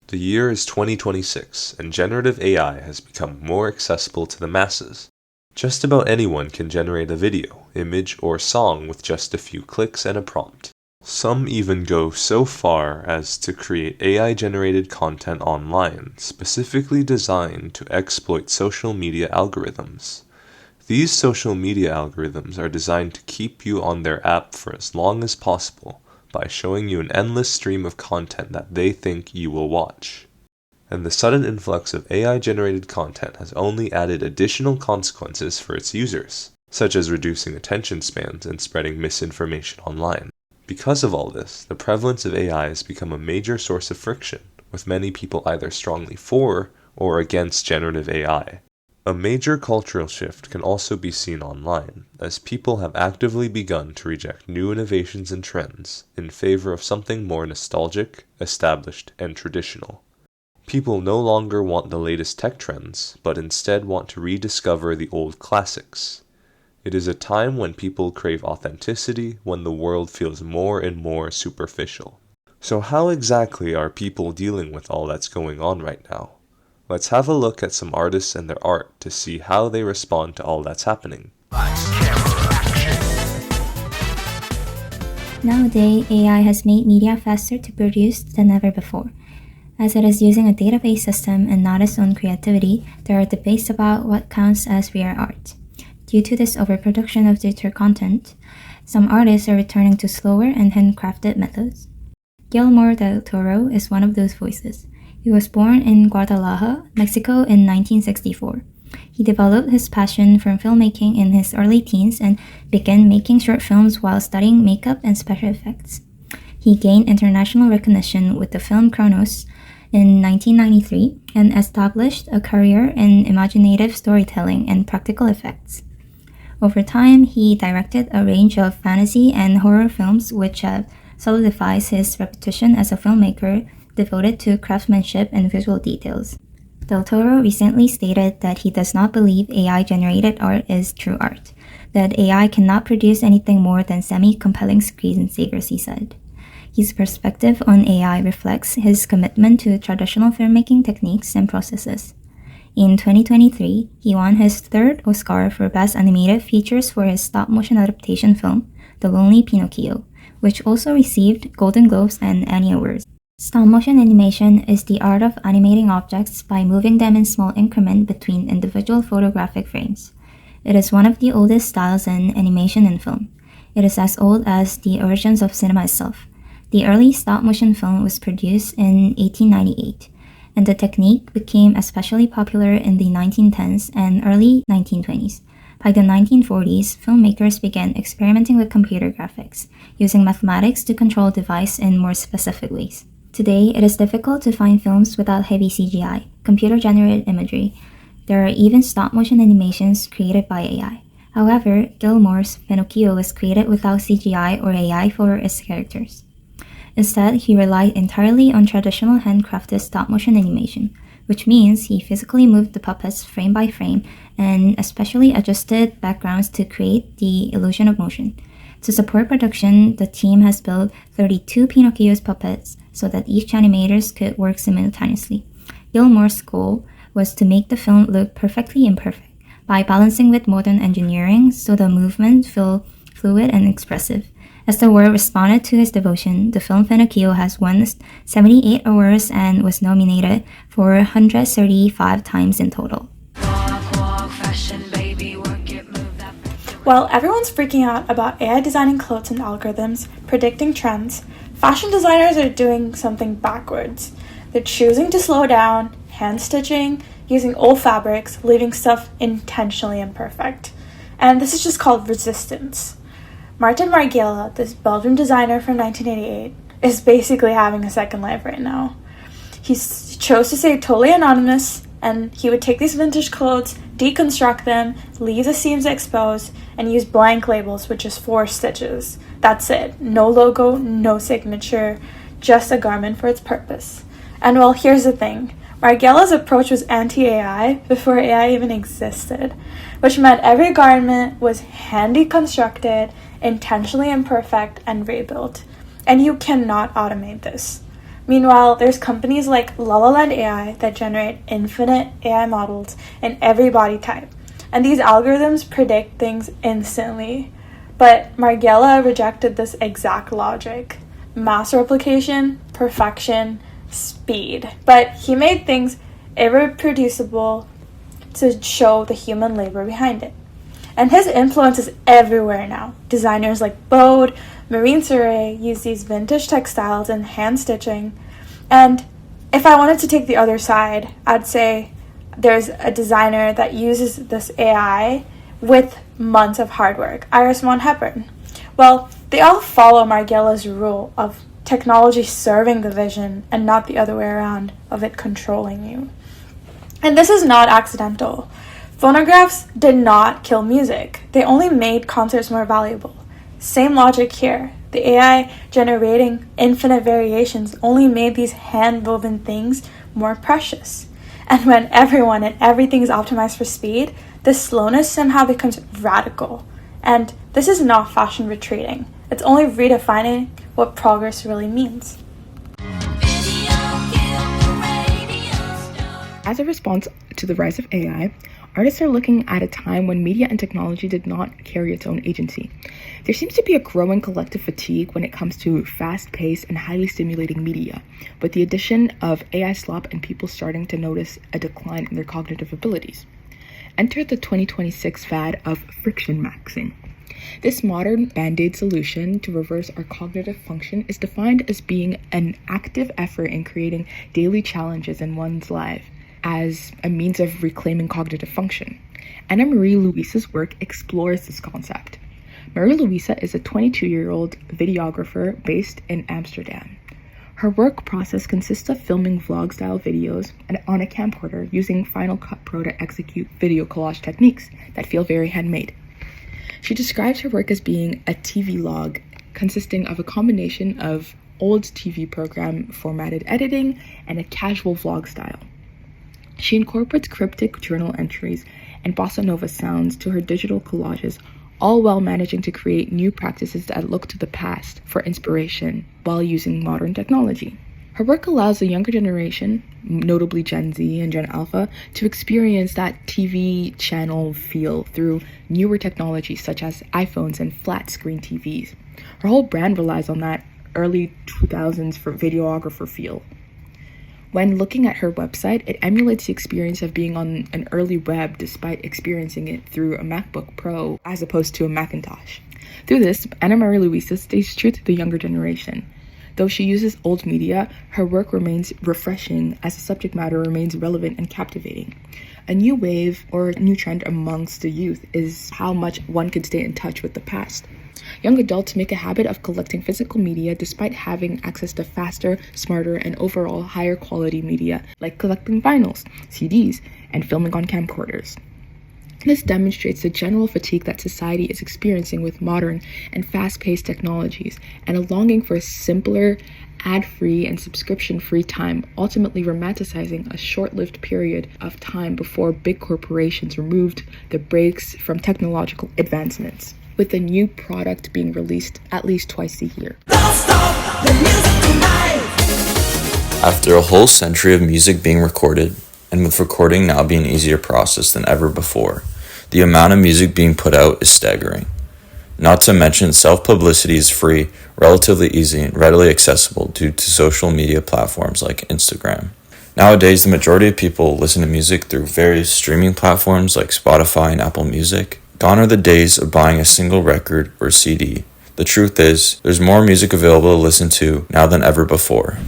The year is 2026, and generative AI has become more accessible to the masses. Just about anyone can generate a video, image, or song with just a few clicks and a prompt. Some even go so far as to create AI-generated content online, specifically designed to exploit social media algorithms. These social media algorithms are designed to keep you on their app for as long as possible, by showing you an endless stream of content that they think you will watch. And the sudden influx of AI-generated content has only added additional consequences for its users, such as reducing attention spans and spreading misinformation online. Because of all this, the prevalence of AI has become a major source of friction, with many people either strongly for or against generative AI. A major cultural shift can also be seen online, as people have actively begun to reject new innovations and trends in favor of something more nostalgic, established, and traditional. People no longer want the latest tech trends, but instead want to rediscover the old classics. It is a time when people crave authenticity, when the world feels more and more superficial. So how exactly are people dealing with all that's going on right now? Let's have a look at some artists and their art to see how they respond to all that's happening. Nowadays, AI has made media faster to produce than ever before. As it is using a database system and not its own creativity, there are debates about what counts as real art. Due to this overproduction of digital content, some artists are returning to slower and handcrafted methods. Guillermo del Toro is one of those voices. He was born in Guadalajara, Mexico in 1964. He developed his passion for filmmaking in his early teens and began making short films while studying makeup and special effects. He gained international recognition with the film Kronos in 1993 and established a career in imaginative storytelling and practical effects. Over time, he directed a range of fantasy and horror films which solidifies his reputation as a filmmaker devoted to craftsmanship and visual details. Del Toro recently stated that he does not believe AI-generated art is true art, that AI cannot produce anything more than semi-compelling screensavers, he said. His perspective on AI reflects his commitment to traditional filmmaking techniques and processes. In 2023, he won his third Oscar for Best Animated Features for his stop-motion adaptation film, The Lonely Pinocchio, which also received Golden Globes and Annie Awards. Stop-motion animation is the art of animating objects by moving them in small increments between individual photographic frames. It is one of the oldest styles in animation and film. It is as old as the origins of cinema itself. The early stop-motion film was produced in 1898, and the technique became especially popular in the 1910s and early 1920s. By the 1940s, filmmakers began experimenting with computer graphics, using mathematics to control the device in more specific ways. Today, it is difficult to find films without heavy CGI, computer-generated imagery. There are even stop-motion animations created by AI. However, Gilmore's Pinocchio was created without CGI or AI for its characters. Instead, he relied entirely on traditional handcrafted stop-motion animation, which means he physically moved the puppets frame by frame and especially adjusted backgrounds to create the illusion of motion. To support production, the team has built 32 Pinocchio's puppets so that each animators could work simultaneously. Gilmore's goal was to make the film look perfectly imperfect by balancing with modern engineering so the movement feel fluid and expressive. As the world responded to his devotion, the film Pinocchio has won 78 awards and was nominated for 135 times in total. While everyone's freaking out about AI designing clothes and algorithms, predicting trends, fashion designers are doing something backwards. They're choosing to slow down, hand stitching, using old fabrics, leaving stuff intentionally imperfect. And this is just called resistance. Martin Margiela, this Belgian designer from 1988, is basically having a second life right now. He chose to stay totally anonymous, and he would take these vintage clothes, deconstruct them, leave the seams exposed, and use blank labels with just 4 stitches. That's it. No logo, no signature, just a garment for its purpose. And well, here's the thing. Margiela's approach was anti-AI before AI even existed, which meant every garment was handy constructed, intentionally imperfect, and rebuilt. And you cannot automate this. Meanwhile, there's companies like La La Land AI that generate infinite AI models in every body type, and these algorithms predict things instantly. But Margiela rejected this exact logic. Mass replication, perfection, speed. But he made things irreproducible to show the human labor behind it. And his influence is everywhere now. Designers like Bode, Marine Surrey use these vintage textiles and hand stitching. And if I wanted to take the other side, I'd say there's a designer that uses this AI with months of hard work, Iris Von Hepburn. Well, they all follow Margiela's rule of technology serving the vision and not the other way around, of it controlling you. And this is not accidental. Phonographs did not kill music. They only made concerts more valuable. Same logic here. The AI generating infinite variations only made these hand-woven things more precious. And when everyone and everything is optimized for speed, the slowness somehow becomes radical. And this is not fashion retreating. It's only redefining what progress really means. As a response to the rise of AI, artists are looking at a time when media and technology did not carry its own agency. There seems to be a growing collective fatigue when it comes to fast-paced and highly stimulating media, with the addition of AI slop and people starting to notice a decline in their cognitive abilities. Enter the 2026 fad of friction maxing. This modern band-aid solution to reverse our cognitive function is defined as being an active effort in creating daily challenges in one's life as a means of reclaiming cognitive function. Anna Marie Louise's work explores this concept. Marie Louise is a 22-year-old videographer based in Amsterdam. Her work process consists of filming vlog-style videos on a camcorder using Final Cut Pro to execute video collage techniques that feel very handmade. She describes her work as being a TV log consisting of a combination of old TV program formatted editing and a casual vlog style. She incorporates cryptic journal entries and bossa nova sounds to her digital collages, all while managing to create new practices that look to the past for inspiration while using modern technology. Her work allows the younger generation, notably Gen Z and Gen Alpha, to experience that TV channel feel through newer technologies such as iPhones and flat screen TVs. Her whole brand relies on that early 2000s for videographer feel. When looking at her website, it emulates the experience of being on an early web despite experiencing it through a MacBook Pro as opposed to a Macintosh. Through this, Anna Marie Louise stays true to the younger generation. Though she uses old media, her work remains refreshing as the subject matter remains relevant and captivating. A new wave or new trend amongst the youth is how much one can stay in touch with the past. Young adults make a habit of collecting physical media despite having access to faster, smarter, and overall higher quality media, like collecting vinyls, CDs, and filming on camcorders. This demonstrates the general fatigue that society is experiencing with modern and fast-paced technologies, and a longing for a simpler, ad-free, and subscription-free time, ultimately romanticizing a short-lived period of time before big corporations removed the brakes from technological advancements, with a new product being released at least twice a year. After a whole century of music being recorded, and with recording now being an easier process than ever before, the amount of music being put out is staggering. Not to mention, self-publicity is free, relatively easy, and readily accessible due to social media platforms like Instagram. Nowadays, the majority of people listen to music through various streaming platforms like Spotify and Apple Music. Gone are the days of buying a single record or CD. The truth is, there's more music available to listen to now than ever before,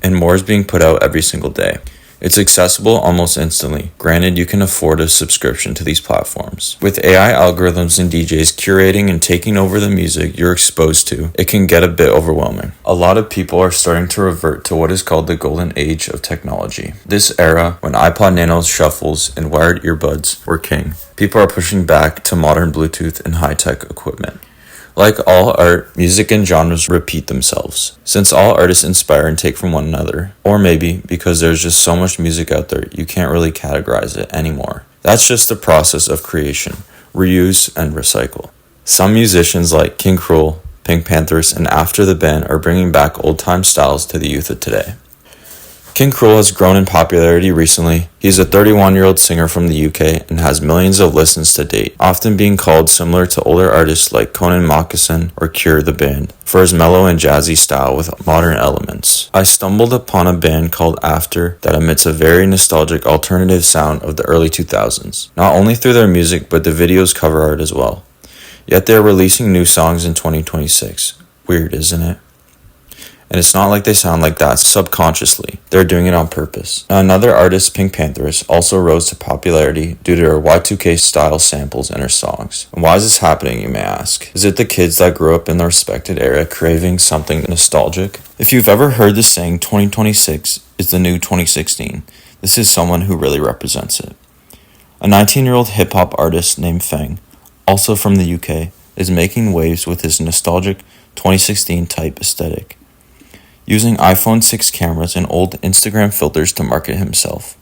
and more is being put out every single day. It's accessible almost instantly. Granted, you can afford a subscription to these platforms. With AI algorithms and DJs curating and taking over the music you're exposed to, it can get a bit overwhelming. A lot of people are starting to revert to what is called the golden age of technology. This era, when iPod Nanos, shuffles, and wired earbuds were king, people are pushing back to modern Bluetooth and high-tech equipment. Like all art, music and genres repeat themselves, since all artists inspire and take from one another, or maybe because there's just so much music out there you can't really categorize it anymore. That's just the process of creation, reuse, and recycle. Some musicians like King Cruel, Pink Panthers, and After the Band are bringing back old-time styles to the youth of today. King Cruel has grown in popularity recently. He is a 31-year-old singer from the UK and has millions of listens to date, often being called similar to older artists like Conan Moccasin or Cure the Band, for his mellow and jazzy style with modern elements. I stumbled upon a band called After that emits a very nostalgic alternative sound of the early 2000s, not only through their music but the video's cover art as well. Yet they are releasing new songs in 2026. Weird, isn't it? And it's not like they sound like that subconsciously. They're doing it on purpose. Now, another artist, Pink Pantheress, also rose to popularity due to her Y2K style samples in her songs. And why is this happening, you may ask? Is it the kids that grew up in the respected era craving something nostalgic? If you've ever heard the saying 2026 is the new 2016, this is someone who really represents it. A 19-year-old hip-hop artist named Feng, also from the UK, is making waves with his nostalgic 2016 type aesthetic, using iPhone 6 cameras and old Instagram filters to market himself.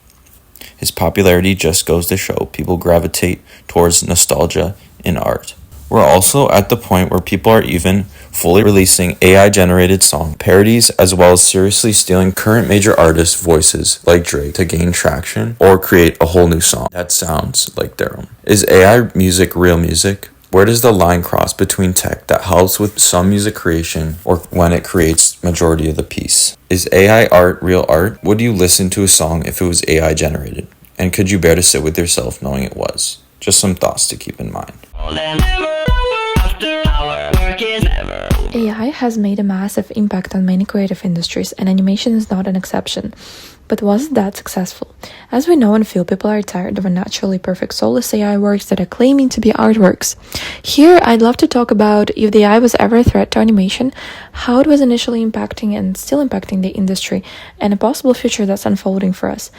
His popularity just goes to show people gravitate towards nostalgia in art. We're also at the point where people are even fully releasing AI-generated song parodies as well as seriously stealing current major artists' voices like Drake to gain traction or create a whole new song that sounds like their own. Is AI music real music? Where does the line cross between tech that helps with some music creation or when it creates majority of the piece? Is AI art real art? Would you listen to a song if it was AI generated? And could you bear to sit with yourself knowing it was? Just some thoughts to keep in mind. AI has made a massive impact on many creative industries, and animation is not an exception. But was it that successful? As we know and feel, people are tired of unnaturally perfect soulless AI works that are claiming to be artworks. Here, I'd love to talk about if the AI was ever a threat to animation, how it was initially impacting and still impacting the industry, and a possible future that's unfolding for us.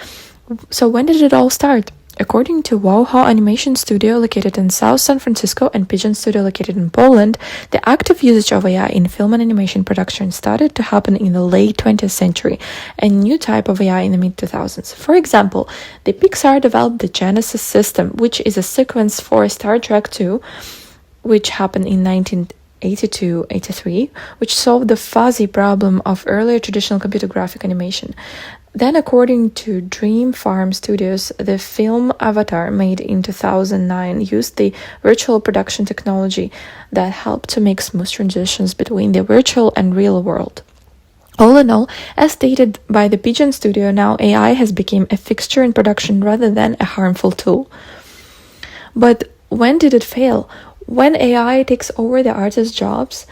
So when did it all start? According to Wowha Animation Studio located in South San Francisco and Pigeon Studio located in Poland, the active usage of AI in film and animation production started to happen in the late 20th century, a new type of AI in the mid-2000s. For example, the Pixar developed the Genesis system, which is a sequence for Star Trek II, which happened in 1982-83, which solved the fuzzy problem of earlier traditional computer graphic animation. Then, according to Dream Farm Studios, the film Avatar, made in 2009, used the virtual production technology that helped to make smooth transitions between the virtual and real world. All in all, as stated by the Pigeon Studio, now AI has become a fixture in production rather than a harmful tool. But when did it fail? When AI takes over the artist's jobs,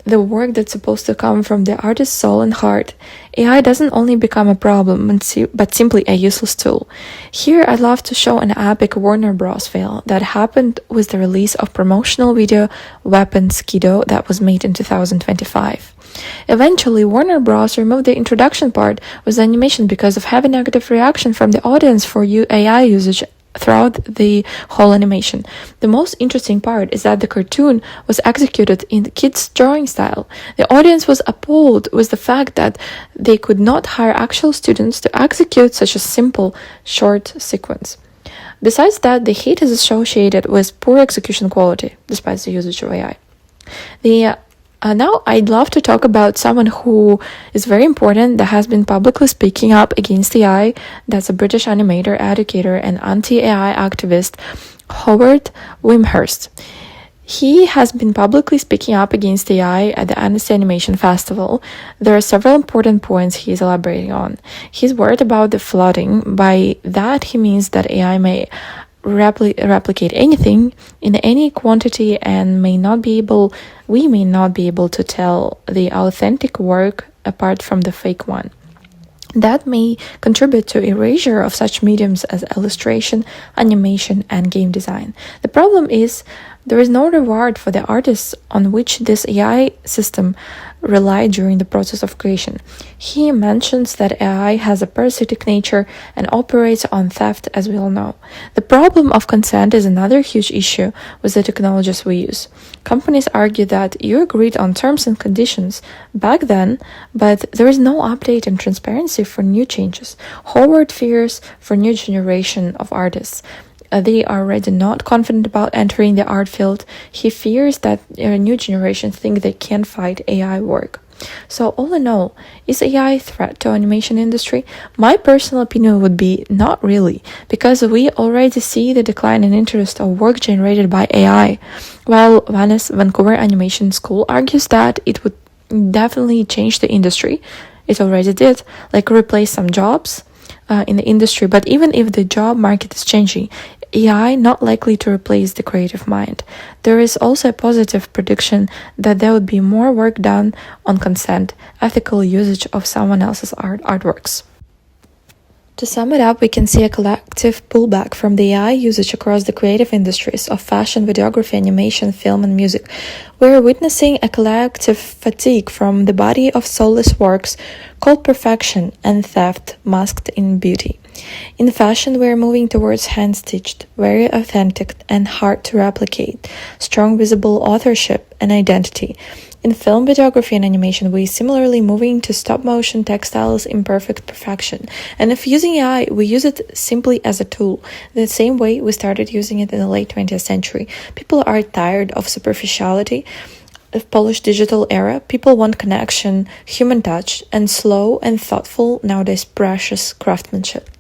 the work that's supposed to come from the artist's soul and heart, AI doesn't only become a problem, but simply a useless tool. Here, I'd love to show an epic Warner Bros. Fail that happened with the release of promotional video Weapon Skido that was made in 2025. Eventually, Warner Bros. Removed the introduction part with the animation because of heavy negative reaction from the audience for AI usage throughout the whole animation. The most interesting part is that the cartoon was executed in the kids' drawing style. The audience was appalled with the fact that they could not hire actual students to execute such a simple, short sequence. Besides that, the hate is associated with poor execution quality, despite the usage of AI. Now, I'd love to talk about someone who is very important that has been publicly speaking up against AI. That's a British animator, educator, and anti-AI activist, Howard Wimhurst. He has been publicly speaking up against AI at the Annecy Animation Festival. There are several important points he is elaborating on. He's worried about the flooding. By that, he means that AI may replicate anything in any quantity and we may not be able to tell the authentic work apart from the fake one. That may contribute to erasure of such mediums as illustration, animation, and game design. The problem is there is no reward for the artists on which this AI system relied during the process of creation. He mentions that AI has a parasitic nature and operates on theft, as we all know. The problem of consent is another huge issue with the technologies we use. Companies argue that you agreed on terms and conditions back then, but there is no update and transparency for new changes. Howard fears for new generation of artists. They are already not confident about entering the art field. He fears that new generations think they can fight AI work. So all in all, is AI a threat to animation industry? My personal opinion would be not really, because we already see the decline in interest of work generated by AI, while Vancouver Animation School argues that it would definitely change the industry. It already did, like replace some jobs in the industry, but even if the job market is changing, AI not likely to replace the creative mind. There is also a positive prediction that there would be more work done on consent, ethical usage of someone else's artworks. To sum it up, we can see a collective pullback from the AI usage across the creative industries of fashion, videography, animation, film, and music. We are witnessing a collective fatigue from the body of soulless works called perfection and theft masked in beauty. In fashion, we are moving towards hand-stitched, very authentic and hard to replicate, strong visible authorship and identity. In film, videography, and animation, we similarly moving to stop-motion textiles in perfect perfection. And if using AI, we use it simply as a tool, the same way we started using it in the late 20th century. People are tired of superficiality, of polished digital era. People want connection, human touch, and slow and thoughtful, nowadays precious craftsmanship.